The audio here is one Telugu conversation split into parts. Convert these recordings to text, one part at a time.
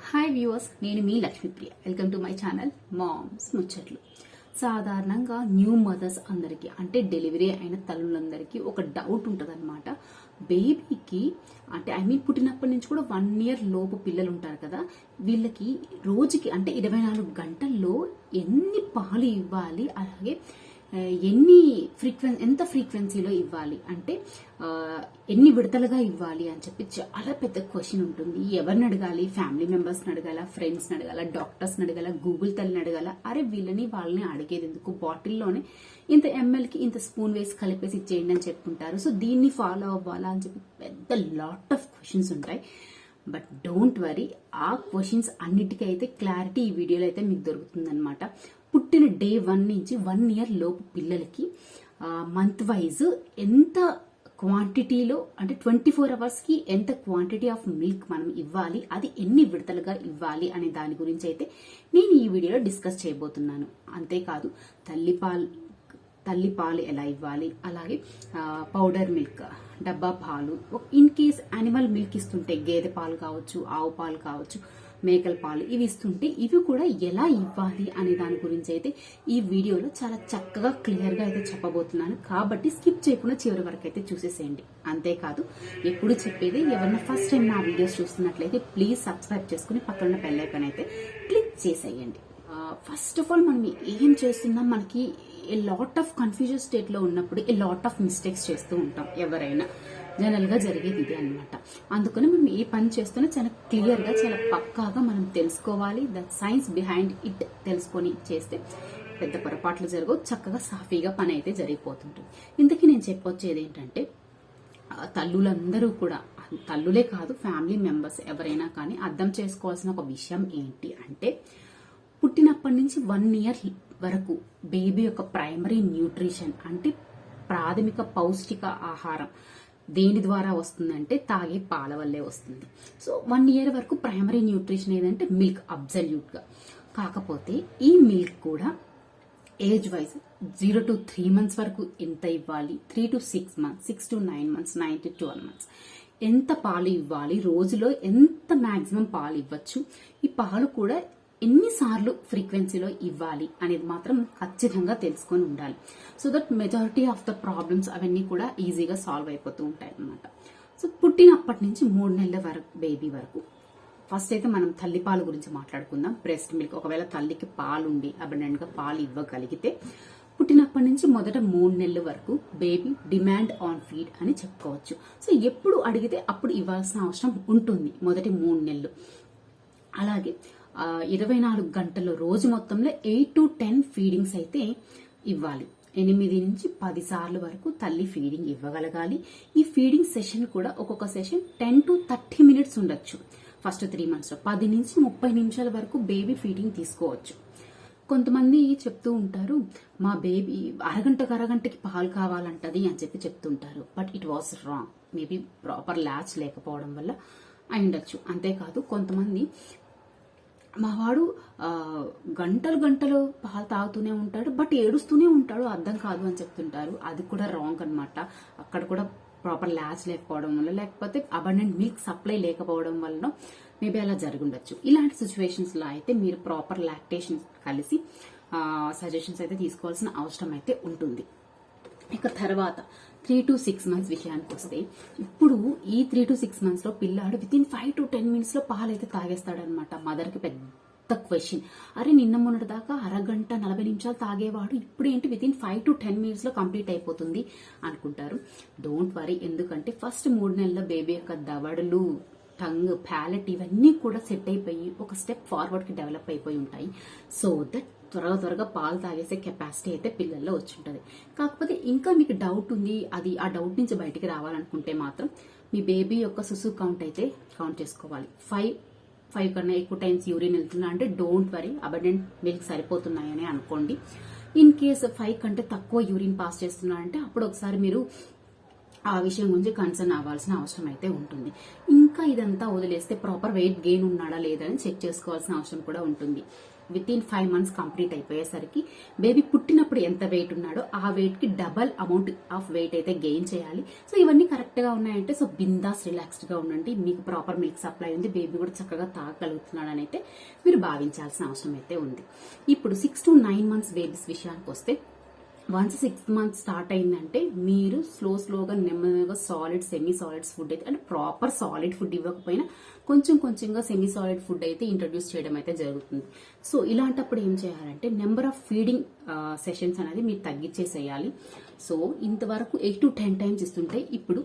హాయ్ వ్యూవర్స్, నేను మీ Lakshmipriya. Welcome to my channel moms ముచ్చట్లు. సాధారణంగా న్యూ మదర్స్ అందరికీ అంటే డెలివరీ అయిన తల్లులందరికీ ఒక డౌట్ ఉంటుంది అనమాట. బేబీకి అంటే పుట్టినప్పటి నుంచి కూడా 1 year లోపు పిల్లలు ఉంటారు కదా, వీళ్ళకి రోజుకి అంటే 24 గంటల్లో ఎన్ని పాలు ఇవ్వాలి, అలాగే ఎంత ఫ్రీక్వెన్సీలో ఇవ్వాలి, అంటే ఎన్ని విడతలుగా ఇవ్వాలి అని చెప్పి చాలా పెద్ద క్వశ్చన్ ఉంటుంది. ఎవరిని అడగాలి? ఫ్యామిలీ మెంబర్స్ని అడగాల, ఫ్రెండ్స్ని అడగాల, డాక్టర్స్ని అడగాల, గూగుల్ తల్లిని అడగాల? అరే వాళ్ళని అడిగేది ఎందుకు? బాటిల్లోనే ఇంత ఎంఎల్కి ఇంత స్పూన్ వేసి కలిపేసి ఇచ్చేయండి అని చెప్పుకుంటారు. సో దీన్ని ఫాలో అవ్వాలా అని చెప్పి పెద్ద లాట్ ఆఫ్ క్వశ్చన్స్ ఉంటాయి. బట్ డోంట్ వరీ, ఆ క్వశ్చన్స్ అన్నిటికైతే క్లారిటీ ఈ వీడియోలో అయితే మీకు దొరుకుతుంది అనమాట. పుట్టిన day 1 నుంచి 1 year లోపు పిల్లలకి మంత్ వైజ్ ఎంత క్వాంటిటీలో అంటే 24 hours కి ఎంత క్వాంటిటీ ఆఫ్ మిల్క్ మనం ఇవ్వాలి, అది ఎన్ని విడతలుగా ఇవ్వాలి అనే దాని గురించి అయితే నేను ఈ వీడియోలో డిస్కస్ చేయబోతున్నాను. అంతేకాదు తల్లిపాలు ఎలా ఇవ్వాలి, అలాగే పౌడర్ మిల్క్, డబ్బా పాలు, ఇన్ కేస్ యానిమల్ మిల్క్ ఇస్తుంటే గేదె పాలు కావచ్చు, ఆవు పాలు కావచ్చు, మేకల పాలు ఇవి ఇస్తుంటే ఇవి కూడా ఎలా ఇవ్వాలి అనే దాని గురించి అయితే ఈ వీడియోలో చాలా చక్కగా క్లియర్ గా అయితే చెప్పబోతున్నాను. కాబట్టి స్కిప్ చేయకుండా చివరి వరకు అయితే చూసేసేయండి. అంతేకాదు ఎప్పుడు చెప్పేది, ఎవరైనా ఫస్ట్ టైం నా వీడియోస్ చూస్తున్నట్లయితే ప్లీజ్ సబ్స్క్రైబ్ చేసుకుని పక్కన బెల్ ఐకాన్ అయితే క్లిక్ చేసేయండి. ఫస్ట్ ఆఫ్ ఆల్ మనం ఏం చేస్తున్నాం, మనకి a lot of confusion state లో ఉన్నప్పుడు ఏ లాట్ ఆఫ్ మిస్టేక్స్ చేస్తూ ఉంటాం. ఎవరైనా జనరల్ గా జరిగేది ఇదే అనమాట. అందుకని మనం ఏ పని చేస్తున్నా చాలా క్లియర్ గా, చాలా పక్కాగా మనం తెలుసుకోవాలి. ద సైన్స్ బిహైండ్ ఇట్ తెలుసుకొని చేస్తే పెద్ద పొరపాట్లు జరగవు, చక్కగా సాఫీగా పని అయితే జరిగిపోతుంటుంది. ఇంతకీ నేను చెప్పొచ్చేది ఏంటంటే, తల్లులందరూ కూడా, తల్లులే కాదు ఫ్యామిలీ మెంబర్స్ ఎవరైనా కానీ అర్థం చేసుకోవాల్సిన ఒక విషయం ఏంటి అంటే, పుట్టినప్పటి నుంచి 1 year వరకు బేబీ యొక్క ప్రైమరీ న్యూట్రిషన్ అంటే ప్రాథమిక పౌష్టిక ఆహారం దేని ద్వారా వస్తుందంటే తాగే పాల వల్లే వస్తుంది. సో 1 year వరకు ప్రైమరీ న్యూట్రిషన్ ఏదంటే మిల్క్, అబ్సల్యూట్ గా. కాకపోతే ఈ మిల్క్ కూడా ఏజ్ వైజ్ 0 to 3 months వరకు ఎంత ఇవ్వాలి, 3 to 6 months, 6 to 9 months, 9 to 12 months ఎంత పాలు ఇవ్వాలి, రోజులో ఎంత మాక్సిమం పాలు ఇవ్వచ్చు, ఈ పాలు కూడా ఎన్నిసార్లు ఫ్రీక్వెన్సీలో ఇవ్వాలి అనేది మాత్రం ఖచ్చితంగా తెలుసుకొని ఉండాలి. So that majority of the problems అవన్నీ కూడా ఈజీగా సాల్వ్ అయిపోతూ ఉంటాయి అన్నమాట. సో పుట్టినప్పటి నుంచి 3 నెలల వరకు బేబీ వరకు ఫస్ట్ అయితే మనం తల్లిపాలు గురించి మాట్లాడుకుందాం. బ్రెస్ట్ మిల్క్, ఒకవేళ తల్లికి పాలు ఉండి అబండెంట్ గా పాలు ఇవ్వగలిగితే పుట్టినప్పటి నుంచి మొదట 3 నెలల వరకు బేబీ డిమాండ్ ఆన్ ఫీడ్ అని చెప్పుకోవచ్చు. సో ఎప్పుడు అడిగితే అప్పుడు ఇవ్వాల్సిన అవసరం ఉంటుంది మొదటి 3 నెలలు. అలాగే 24 గంటల్లో రోజు మొత్తంలో 8 to 10 ఫీడింగ్స్ అయితే ఇవ్వాలి. 8 నుంచి 10 సార్లు వరకు తల్లి ఫీడింగ్ ఇవ్వగలగాలి. ఈ ఫీడింగ్ సెషన్ కూడా ఒక్కొక్క సెషన్ 10 to 30 minutes ఉండొచ్చు. ఫస్ట్ 3 months లో 10 నుంచి 30 నిమిషాల వరకు బేబీ ఫీడింగ్ తీసుకోవచ్చు. కొంతమంది చెప్తూ ఉంటారు, మా బేబీ అరగంటకి పాలు కావాలంటది అని చెప్పి చెప్తుంటారు. But it was wrong. Maybe proper latch లేకపోవడం వల్ల అయి ఉండొచ్చు. అంతేకాదు కొంతమంది మా వాడు గంటలు పాలు తాగుతూనే ఉంటాడు, బట్ ఏడుస్తూనే ఉంటాడు, అర్థం కాదు అని చెప్తుంటారు. అది కూడా రాంగ్ అనమాట. అక్కడ కూడా ప్రాపర్ ల్యాచ్ లేకపోవడం వల్ల, లేకపోతే అబండెంట్ మిల్క్ సప్లై లేకపోవడం వల్ల మేబీ అలా జరుగుండొచ్చు. ఇలాంటి సిచ్యువేషన్స్ లో అయితే మీరు ప్రాపర్ లాక్టేషన్ కలిసి సజెషన్స్ అయితే తీసుకోవాల్సిన అవసరం అయితే ఉంటుంది. ఇక తర్వాత 3 to 6 months విషయానికి వస్తే, ఇప్పుడు ఈ 3 to 6 months లో పిల్లాడు విత్ ఇన్ 5 to 10 minutes లో పాలు అయితే తాగేస్తాడనమాట. మదర్ కి పెద్ద క్వశ్చన్, అరే నిన్న మొన్నటి దాకా అరగంట 40 నిమిషాలు తాగేవాడు ఇప్పుడు ఏంటి విత్ ఇన్ 5 to 10 minutes లో కంప్లీట్ అయిపోతుంది అనుకుంటారు. డోంట్ వరీ, ఎందుకంటే ఫస్ట్ 3 నెలల బేబీ యొక్క దవడలు, టంగ్, ప్యాలెట్ ఇవన్నీ కూడా సెట్ అయిపోయి ఒక స్టెప్ ఫార్వర్డ్ కి డెవలప్ అయిపోయి ఉంటాయి. సో దట్ త్వరగా పాలు తాగేసే కెపాసిటీ అయితే పిల్లల్లో వచ్చి ఉంటుంది. కాకపోతే ఇంకా మీకు డౌట్ ఉంది, అది ఆ డౌట్ నుంచి బయటికి రావాలనుకుంటే మాత్రం మీ బేబీ యొక్క సుసు కౌంట్ అయితే కౌంట్ చేసుకోవాలి. 5 కన్నా ఎక్కువ టైమ్స్ యూరిన్ వెళ్తున్నా అంటే డోంట్ వరీ, అబండెంట్ మిల్క్ సరిపోతున్నాయని అనుకోండి. ఇన్ కేస్ 5 కంటే తక్కువ యూరిన్ పాస్ చేస్తున్నా అంటే అప్పుడు ఒకసారి మీరు ఆ విషయం గురించి కన్సర్న్ అవ్వాల్సిన అవసరం అయితే ఉంటుంది. ఇంకా ఇదంతా వదిలేస్తే ప్రాపర్ వెయిట్ గెయిన్ ఉన్నాడా లేదా అని చెక్ చేసుకోవాల్సిన అవసరం కూడా ఉంటుంది. విత్ ఇన్ 5 months కంప్లీట్ అయిపోయేసరికి బేబీ పుట్టినప్పుడు ఎంత వెయిట్ ఉన్నాడో ఆ వెయిట్ కి డబల్ అమౌంట్ ఆఫ్ వెయిట్ అయితే గెయిన్ చేయాలి. సో ఇవన్నీ కరెక్ట్ గా ఉన్నాయంటే సో బిందాస్ రిలాక్స్డ్ గా ఉండండి. మీకు ప్రాపర్ మిల్క్ సప్లై ఉంది, బేబీ కూడా చక్కగా తాగగలుగుతున్నాడు అని అయితే మీరు భావించాల్సిన అవసరం అయితే ఉంది. ఇప్పుడు 6 to 9 months బేబీస్ విషయానికి వస్తే వన్స్ 6 months స్టార్ట్ అయిందంటే మీరు స్లోగా నెమ్మదిగా సాలిడ్ సెమీ సాలిడ్స్ ఫుడ్ అయితే అంటే ప్రాపర్ సాలిడ్ ఫుడ్ ఇవ్వకపోయినా కొంచెంగా సెమీ సాలిడ్ ఫుడ్ అయితే ఇంట్రడ్యూస్ చేయడం అయితే జరుగుతుంది. సో ఇలాంటప్పుడు ఏం చేయాలంటే నెంబర్ ఆఫ్ ఫీడింగ్ సెషన్స్ అనేది మీరు తగ్గించేసేయాలి. సో ఇంతవరకు 8 to 10 times ఇస్తుంటే ఇప్పుడు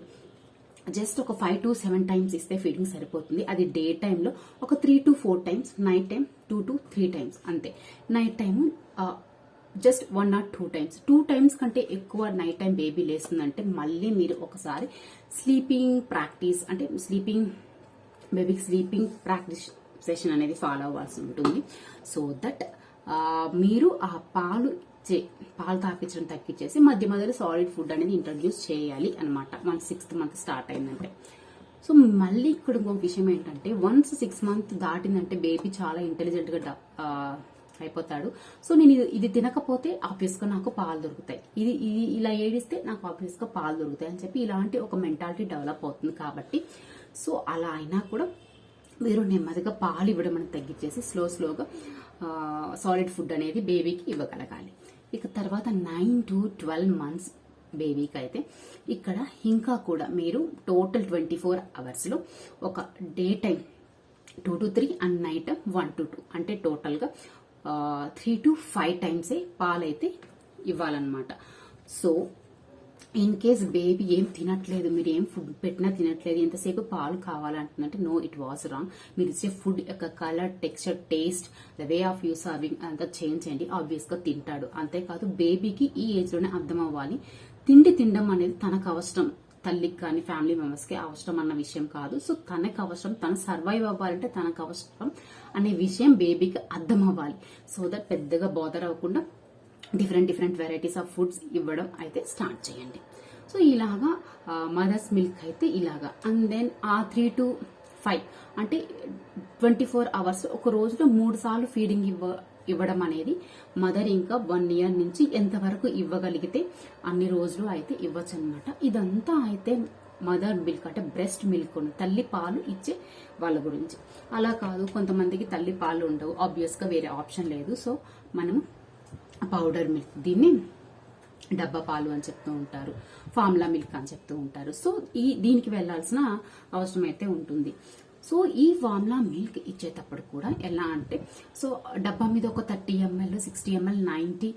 జస్ట్ ఒక 5 to 7 times ఇస్తే ఫీడింగ్ సరిపోతుంది. అది డే టైంలో ఒక 3 to 4 times, night time 2 to 3 times అంతే. Night time just 1 or 2 times. 2 times కంటే ఎక్కువ నైట్ టైం బేబీ లేస్తుందంటే మళ్ళీ మీరు ఒకసారి స్లీపింగ్ ప్రాక్టీస్ అంటే బేబీకి స్లీపింగ్ ప్రాక్టీస్ సెషన్ అనేది ఫాలో అవ్వాల్సి ఉంటుంది. సో దట్ మీరు ఆ పాలు తాపించడం తగ్గించేసి మధ్యలో సాలిడ్ ఫుడ్ అనేది ఇంట్రడ్యూస్ చేయాలి అనమాట. 6th month స్టార్ట్ అయిందంటే. సో మళ్ళీ ఇక్కడ ఇంకొక విషయం ఏంటంటే వన్స్ 6 months దాటిందంటే బేబీ చాలా ఇంటెలిజెంట్ గా అయిపోతాడు. సో నేను ఇది తినకపోతే ఆబ్వియస్ గా నాకు పాలు దొరుకుతాయి, ఇది ఇలా ఏడిస్తే నాకు ఆబ్వియస్ గా పాలు దొరుకుతాయి అని చెప్పి ఇలాంటి ఒక మెంటాలిటీ డెవలప్ అవుతుంది. కాబట్టి సో అలా అయినా కూడా మీరు నెమ్మదిగా పాలు ఇవ్వడం అనేది తగ్గించేసి స్లోగా సాలిడ్ ఫుడ్ అనేది బేబీకి ఇవ్వగలగాలి. ఇక తర్వాత 9 to 12 months బేబీకి అయితే ఇక్కడ ఇంకా కూడా మీరు టోటల్ 24 hours లో ఒక day time 2 to 3 and night 1 to 2 అంటే టోటల్ గా 3 to 5 times పాలైతే ఇవ్వాలన్నమాట. సో ఇన్ కేస్ బేబీ ఏం తినట్లేదు, మీరు ఏం ఫుడ్ పెట్టినా తినట్లేదు, ఎంతసేపు పాలు కావాలంటుందంటే నో, ఇట్ వాస్ రాంగ్. మీరు ఇచ్చే ఫుడ్ యొక్క colour, texture, taste, the way of you serving అంతా చేంజ్ చేయండి. ఆబ్వియస్ గా తింటాడు. అంతేకాదు బేబీకి ఈ ఏజ్ లోనే అర్థం అవ్వాలి తినడం అనేది తనకు అవసరం, తల్లికి కానీ ఫ్యామిలీ మెంబర్స్ కి అవసరం అన్న విషయం కాదు. సో తనకు అవసరం, తను సర్వైవ్ అవ్వాలంటే తనకు అవసరం అనే విషయం బేబీకి అర్థం అవ్వాలి. సో దట్ పెద్దగా బాదర్ అవ్వకుండా డిఫరెంట్ వెరైటీస్ ఆఫ్ ఫుడ్స్ ఇవ్వడం అయితే స్టార్ట్ చేయండి. సో ఇలాగా మదర్స్ మిల్క్ అయితే ఇలాగా. అండ్ దెన్ ఆ 3 to 5 అంటే 24 hours ఒక రోజులో 3 సార్లు ఫీడింగ్ ఇవ్వడం అనేది మదర్ ఇంకా 1 year నుంచి ఎంతవరకు ఇవ్వగలిగితే అన్ని రోజులు అయితే ఇవ్వచ్చు అనమాట. ఇదంతా అయితే మదర్ మిల్క్ అంటే బ్రెస్ట్ మిల్క్ తల్లి పాలు ఇచ్చే వాళ్ళ గురించి. అలా కాదు, కొంతమందికి తల్లి పాలు ఉండవు, ఆబ్వియస్ గా వేరే ఆప్షన్ లేదు. సో మనం పౌడర్ మిల్క్, దీన్ని డబ్బా పాలు అని చెప్తూ ఉంటారు, ఫార్ములా మిల్క్ అని చెప్తూ ఉంటారు. సో దీనికి వెళ్లాల్సిన అవసరం అయితే ఉంటుంది. సో ఈ ఫార్ములా మిల్క్ ఇచ్చేటప్పుడు కూడా ఎలా అంటే సో డబ్బా మీద ఒక 30 ml, 60 ml, 90,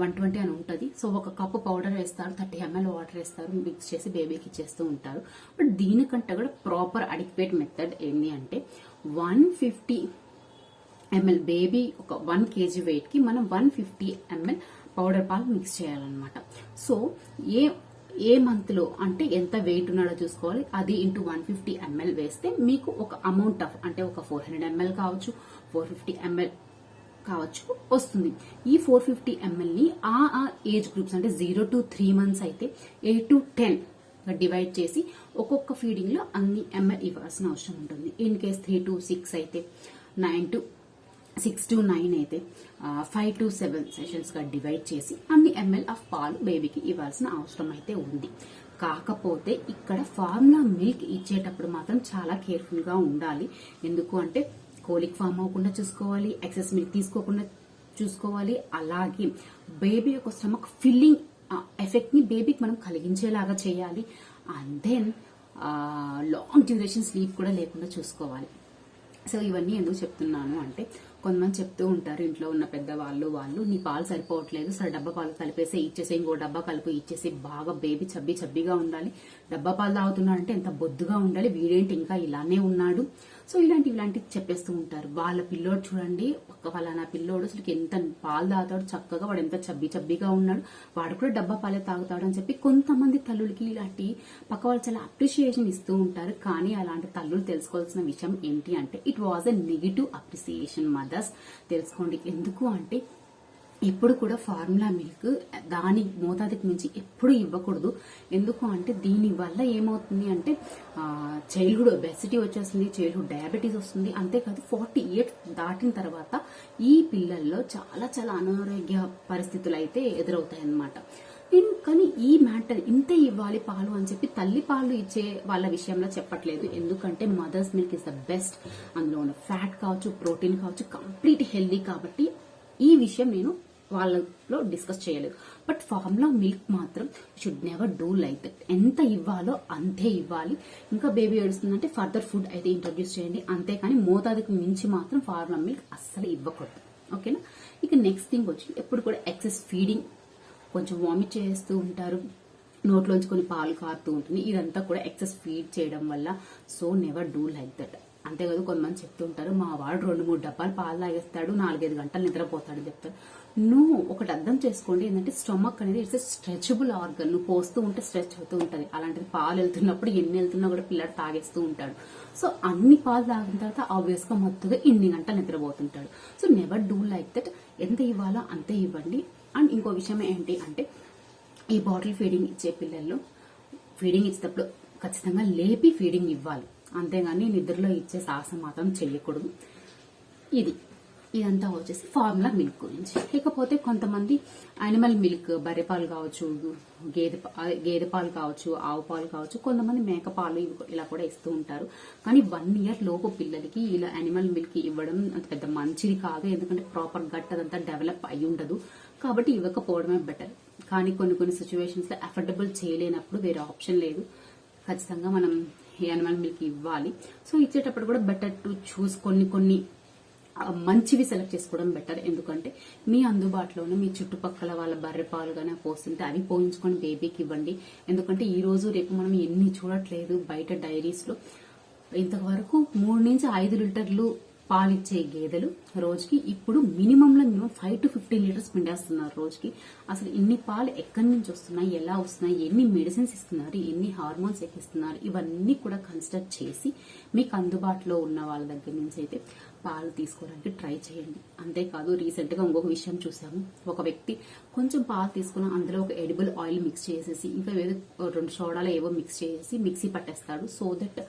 120 అని ఉంటుంది. సో ఒక కప్పు పౌడర్ వేస్తారు, 30 ml వాటర్ వేస్తారు, మిక్స్ చేసి బేబీకి ఇచ్చేస్తూ ఉంటారు. బట్ దీనికంటే కూడా ప్రాపర్ అడిక్వేట్ మెథడ్ ఏంటి అంటే 150 ml బేబీ ఒక 1 kg వెయిట్ కి మనం 150 ml పౌడర్ పాలు మిక్స్ చేయాలన్నమాట. సో ఏ మంత్ లో అంటే ఎంత వెయిట్ ఉన్నాడో చూసుకోవాలి. అది ఇంటూ 150 ml వేస్తే మీకు ఒక అమౌంట్ ఆఫ్ అంటే ఒక 400 ml కావచ్చు, 450 ml కావచ్చు వస్తుంది. ఈ 450 ml ని ఆ ఏజ్ గ్రూప్స్ అంటే 0 to 3 months అయితే 8 to 10 డివైడ్ చేసి ఒక్కొక్క ఫీడింగ్ లో అన్ని ml ఇవ్వాల్సిన అవసరం ఉంటుంది. ఇన్ కేస్ 3 to 6 అయితే 6 to 9 అయితే 5 to 7 సెషన్స్ గా డివైడ్ చేసి అన్ని ml ఆఫ్ పాలు బేబీకి ఇవ్వాల్సిన అవసరం అయితే ఉంది. కాకపోతే ఇక్కడ ఫార్ములా మిల్క్ ఇచ్చేటప్పుడు మాత్రం చాలా కేర్ఫుల్ గా ఉండాలి. ఎందుకు అంటే కోలిక్ ఫామ్ అవ్వకుండా చూసుకోవాలి, ఎక్సెస్ మిల్క్ తీసుకోకుండా చూసుకోవాలి. అలాగే బేబీ యొక్క స్టమక్ ఫిల్లింగ్ ఎఫెక్ట్ ని బేబీకి మనం కలిగించేలాగా చేయాలి. And then long duration sleep కూడా లేకుండా చూసుకోవాలి. సో ఇవన్నీ ఎందుకు చెప్తున్నాను అంటే కొంతమంది చెప్తూ ఉంటారు ఇంట్లో ఉన్న పెద్దవాళ్ళు, నీ పాలు సరిపోవట్లేదు, సరే డబ్బా పాలు కలిపేసి ఇచ్చేసి ఇంకో డబ్బా కలిపి ఇచ్చేసి బాగా బేబీ చబ్బీగా ఉండాలి, డబ్బా పాలు తాగుతున్నాడంటే ఎంత బొద్దుగా ఉండాలి, వీడేంటి ఇంకా ఇలానే ఉన్నాడు. సో ఇలాంటివి చెప్పేస్తూ ఉంటారు. వాళ్ళ పిల్లోడు చూడండి, నా పిల్లోడు అసలు ఎంత పాలు తాగుతాడు, చక్కగా వాడు ఎంత చబ్బీగా ఉన్నాడు, వాడు కూడా డబ్బా పాలే తాగుతాడు అని చెప్పి కొంతమంది తల్లులకి ఇలాంటి పక్క వాళ్ళు చాలా అప్రిషియేషన్ ఇస్తూ ఉంటారు. కానీ అలాంటి తల్లులు తెలుసుకోవాల్సిన విషయం ఏంటి అంటే it was a negative appreciation. Mothers తెలుసుకోండి. ఎందుకు అంటే ఎప్పుడు కూడా ఫార్ములా మిల్క్ దాని మోతాదుకి మించి ఎప్పుడు ఇవ్వకూడదు. ఎందుకు అంటే దీని వల్ల ఏమవుతుంది అంటే చైల్డ్హుడ్ ఒబెసిటీ వచ్చేస్తుంది, చైల్డ్హుడ్ డయాబెటీస్ వస్తుంది. అంతేకాదు 40 years దాటిన తర్వాత ఈ పిల్లల్లో చాలా చాలా అనారోగ్య పరిస్థితులు అయితే ఎదురవుతాయి అన్నమాట. కానీ ఈ మ్యాటర్ ఇంతే ఇవ్వాలి పాలు అని చెప్పి తల్లి పాలు ఇచ్చే వాళ్ళ విషయంలో చెప్పట్లేదు. ఎందుకంటే mothers milk is the best. అందులో ఉన్న ఫ్యాట్ కావచ్చు, ప్రోటీన్ కావచ్చు, కంప్లీట్ హెల్దీ. కాబట్టి ఈ విషయం నేను వాళ్ళలో డిస్కస్ చేయలేదు. బట్ ఫార్ములా మిల్క్ మాత్రం should never do like that. ఎంత ఇవ్వాలో అంతే ఇవ్వాలి. ఇంకా బేబీ ఏడుస్తుందంటే ఫర్దర్ ఫుడ్ అయితే ఇంట్రడ్యూస్ చేయండి. అంతేకాని మోతాదుకు మించి మాత్రం ఫార్ములా మిల్క్ అస్సలు ఇవ్వకూడదు. ఓకేనా? ఇక నెక్స్ట్ థింగ్ వచ్చి ఎప్పుడు కూడా ఎక్సెస్ ఫీడింగ్, కొంచెం వామిట్ చేస్తూ ఉంటారు, నోట్లోంచి కొన్ని పాలు కారుతూ ఉంటుంది. ఇదంతా కూడా ఎక్సెస్ ఫీడ్ చేయడం వల్ల. So never do like that. అంతేకాదు కొంతమంది చెప్తూ ఉంటారు, మా వాడు 2-3 డబ్బాలు పాలు తాగేస్తాడు, 4-5 గంటలు నిద్రపోతాడు చెప్తారు. నువ్వు ఒకటి అర్థం చేసుకోండి, ఏంటంటే స్టమక్ అనేది ఇట్స్ స్ట్రెచబుల్ ఆర్గన్. నువ్వు పోస్తూ ఉంటే స్ట్రెచ్ అవుతూ ఉంటుంది. అలాంటిది పాలు వెళ్తున్నప్పుడు ఎన్ని వెళ్తున్నా కూడా పిల్లడు తాగేస్తూ ఉంటాడు. సో అన్ని పాలు తాగిన తర్వాత ఆబ్వియస్ గా మొత్తగా ఇన్ని గంటలు నిద్రపోతుంటాడు. So never do like that. ఎంత ఇవ్వాలో అంతే ఇవ్వండి. అండ్ ఇంకో విషయం ఏంటి అంటే, ఈ బాటిల్ ఫీడింగ్ ఇచ్చే పిల్లల్లో ఫీడింగ్ ఇచ్చేటప్పుడు ఖచ్చితంగా లేపి ఫీడింగ్ ఇవ్వాలి. అంతేగాని నిద్రలో ఇచ్చే సాహసం మాత్రం చేయకూడదు. ఇదంతా వచ్చేసి ఫార్ములా మిల్క్ గురించి. ఇకపోతే కొంతమంది యానిమల్ మిల్క్, బర్రె పాలు కావచ్చు, గేదె పాలు కావచ్చు, ఆవు పాలు కావచ్చు, కొంతమంది మేక పాలు ఇలా కూడా ఇస్తూ ఉంటారు. కానీ 1 year లోపు పిల్లలకి ఇలా యానిమల్ మిల్క్ ఇవ్వడం అంత పెద్ద మంచిది కాదు. ఎందుకంటే ప్రాపర్ గట్ అదంతా డెవలప్ అయి ఉండదు. కాబట్టి ఇవ్వకపోవడమే బెటర్. కానీ కొన్ని సిచ్యువేషన్స్ లో అఫోర్డబుల్ చేయలేనప్పుడు వేరే ఆప్షన్ లేదు, ఖచ్చితంగా మనం యానిమల్ మిల్క్ ఇవ్వాలి. సో ఇచ్చేటప్పుడు కూడా బెటర్ టు చూస్ కొన్ని మంచివి సెలెక్ట్ చేసుకోవడం బెటర్. ఎందుకంటే మీ అందుబాటులోనే మీ చుట్టుపక్కల వాళ్ళ బర్రె పాలు గానే పోస్తుంటే అవి పోయించుకొని బేబీకి ఇవ్వండి. ఎందుకంటే ఈ రోజు రేపు మనం ఎన్ని చూడట్లేదు బయట డైరీస్ లో. ఇంతవరకు 3 నుంచి 5 లీటర్లు పాలిచ్చే గేదెలు రోజుకి ఇప్పుడు మినిమం 5 to 15 లీటర్స్ పిండేస్తున్నారు రోజుకి. అసలు ఇన్ని పాలు ఎక్కడి నుంచి వస్తున్నాయి, ఎలా వస్తున్నాయి, ఎన్ని మెడిసిన్స్ ఇస్తున్నారు, ఎన్ని హార్మోన్స్ ఎక్కిస్తున్నారు, ఇవన్నీ కూడా కన్సిడర్ చేసి మీకు అందుబాటులో ఉన్న వాళ్ళ దగ్గర నుంచి అయితే పాలు తీసుకోవడానికి ట్రై చేయండి. అంతేకాదు రీసెంట్ గా ఇంకొక విషయం చూసాము. ఒక వ్యక్తి కొంచెం పాలు తీసుకున్న అందులో ఒక ఎడిబుల్ ఆయిల్ మిక్స్ చేసేసి ఇంకా 2 సోడాలు ఏవో మిక్స్ చేసి మిక్సీ పట్టేస్తాడు. సో దట్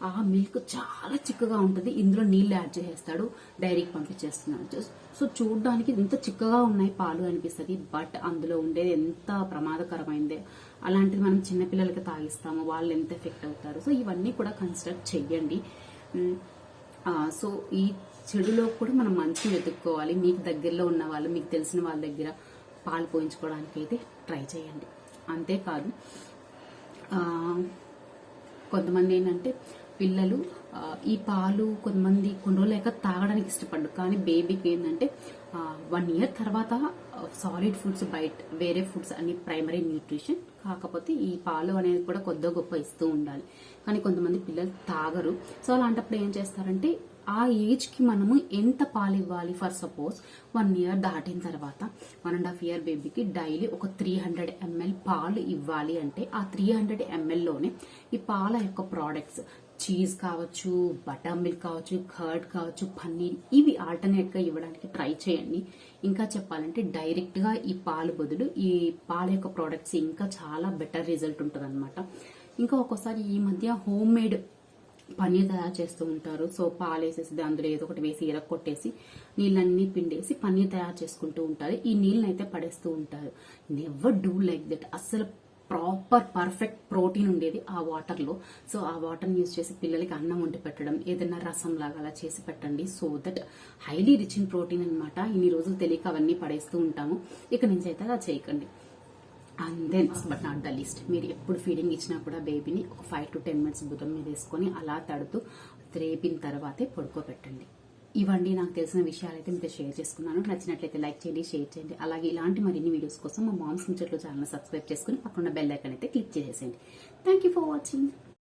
ఆ మిల్క్ చాలా చిక్కగా ఉంటుంది. ఇందులో నీళ్లు యాడ్ చేసేస్తాడు, డైరీకి పంపించేస్తున్నాడు. సో చూడడానికి ఎంత చిక్కగా ఉన్నాయి పాలు అనిపిస్తుంది, బట్ అందులో ఉండేది ఎంత ప్రమాదకరమైందే. అలాంటిది మనం చిన్నపిల్లలకి తాగిస్తాము, వాళ్ళు ఎంత ఎఫెక్ట్ అవుతారు. సో ఇవన్నీ కూడా కన్సిడర్ చెయ్యండి. సో ఈ చెడులో కూడా మనం మంచిని వెతుక్కోవాలి. మీకు దగ్గరలో ఉన్న వాళ్ళు, మీకు తెలిసిన వాళ్ళ దగ్గర పాలు పోయించుకోవడానికి అయితే ట్రై చేయండి. అంతేకాదు కొంతమంది ఏంటంటే పిల్లలు ఈ పాలు కొంతమంది కొన్ని రోజులు లేక తాగడానికి ఇష్టపడ్డారు. కానీ బేబీకి ఏంటంటే 1 year తర్వాత సాలిడ్ ఫుడ్స్, బయట వేరే ఫుడ్స్ అన్ని ప్రైమరీ న్యూట్రిషన్. కాకపోతే ఈ పాలు అనేది కూడా కొద్దిగా గొప్ప ఇస్తూ ఉండాలి. కానీ కొంతమంది పిల్లలు తాగరు. సో అలాంటప్పుడు ఏం చేస్తారంటే ఆ ఏజ్ కి మనము ఎంత పాలు ఇవ్వాలి. ఫర్ సపోజ్ 1 year దాటిన తర్వాత 1.5 year బేబీకి డైలీ ఒక 300 ml పాలు ఇవ్వాలి అంటే ఆ 300 ml లోనే ఈ పాల యొక్క ప్రోడక్ట్స్, చీజ్ కావచ్చు, బటర్ మిల్క్ కావచ్చు, కర్డ్ కావచ్చు, పన్నీర్, ఇవి ఆల్టర్నేట్ గా ఇవ్వడానికి ట్రై చేయండి. ఇంకా చెప్పాలంటే డైరెక్ట్ గా ఈ పాలు బదులు ఈ పాల యొక్క ప్రోడక్ట్స్ ఇంకా చాలా బెటర్ రిజల్ట్ ఉంటుంది అనమాట. ఇంకా ఒక్కోసారి ఈ మధ్య హోమ్ మేడ్ పన్నీర్ తయారు చేస్తూ ఉంటారు. సో పాలు వేసేసి అందులో ఏదో ఒకటి వేసి కొట్టేసి నీళ్ళన్నీ పిండేసి పన్నీర్ తయారు చేసుకుంటూ ఉంటారు. ఈ నీళ్ళని అయితే పడేస్తూ ఉంటారు. Never do like that. అస్సలు ప్రాపర్ పర్ఫెక్ట్ ప్రోటీన్ ఉండేది ఆ వాటర్ లో. సో ఆ వాటర్ యూజ్ చేసి పిల్లలకి అన్నం వండి పెట్టడం, ఏదైనా రసం లాగా అలా చేసి పెట్టండి. So that highly rich in protein అనమాట. ఇన్ని రోజులు తెలియక అవన్నీ పడేస్తూ ఉంటాము. ఇక నుంచి అయితే అలా చేయకండి. And then but not the least, మీరు ఎప్పుడు ఫీడింగ్ ఇచ్చినా కూడా బేబీని ఒక 5 to 10 minutes భుజం మీద వేసుకొని అలా తడుతూ రేపిన తర్వాతే పడుకోబెట్టండి. ఇవన్నీ నాకు తెలిసిన విషయాలు అయితే మీతో షేర్ చేసుకున్నాను. నచ్చినట్లయితే లైక్ చేయండి, షేర్ చేయండి. అలాగే ఇలాంటి మరిన్ని వీడియోస్ కోసం మా మామ్స్ ముచ్చట్లు ఛానల్ సబ్స్క్రైబ్ చేసుకుని పక్కన బెల్ ఐకాన్ అయితే క్లిక్ చేసేయండి. Thank you for watching.